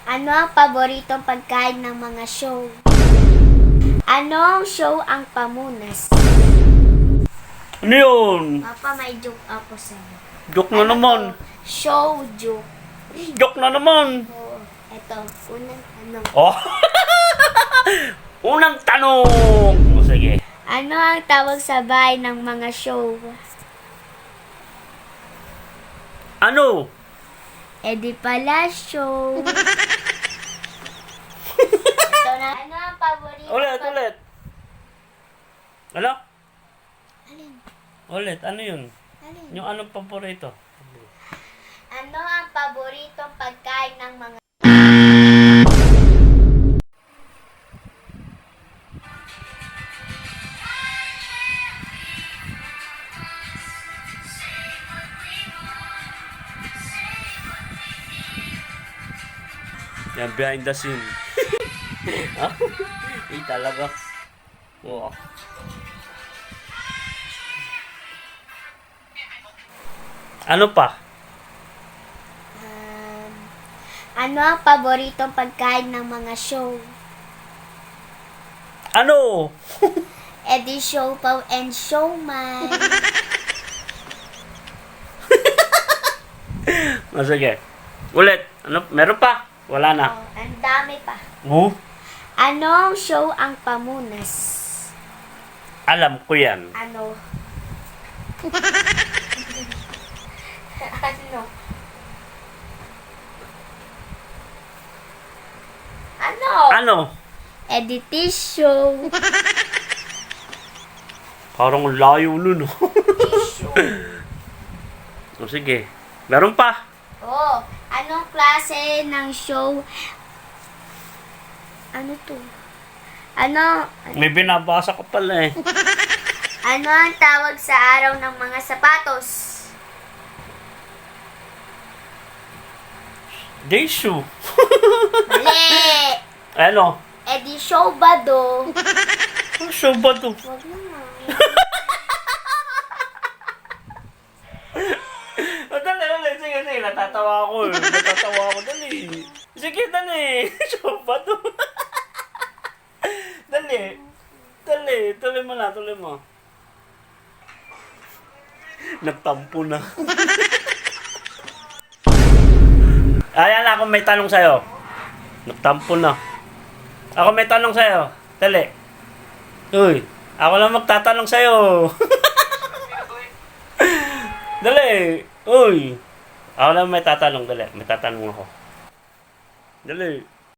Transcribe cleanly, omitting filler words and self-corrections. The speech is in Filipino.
Ano ang paboritong pagkain ng mga show? Anong show ang pamunas? Ano yun? Papa, may joke ako sa'yo. Joke na naman. To? Show joke. Joke na naman. Oo. Eto, unang tanong. Oh. Unang tanong. O, sige. Ano ang tawag sa bahay ng mga show? Ano? E di pala show. Ito na. Ano ang paborito? Ulit. Ano? Alin? Ulit. Ano yun? Alin? Yung anong paborito? Ano ang paboritong pagkain ng mga Yan, behind the scene. Ah, talaga. Wow. Ano pa? Ano ang paboritong pagkain ng mga show? Ano? E di show pa and showman. O, sige. Ulit. Ano? Meron pa? Wala na. Oh, ang dami pa. Oh? Anong show ang pamunas? Alam ko yan. Ano? Ano? Ano? Ano? Edit show. Parang layo nun. Show. O, sige. Meron pa? Oh, anong klase ng show? Ano to? Ano? May binabasa ko pala eh. Ano ang tawag sa araw ng mga sapatos? Day shoe. Mali! Ano? Eh di show ba do? Ano show ba to? Wag naman. O, dali. Sige. Natatawa ako eh. Dali. Sige, dali. Show ba to? Dali. Tuloy mo. Nagtampo na. Ayan, ako may tanong sa'yo. Nagtampo na. Ako may tanong sa'yo. Dali. Uy, ako lang magtatanong sa'yo. Dali. Uy. Ako lang may tatanong. Dali. May tatanong ako. Dali.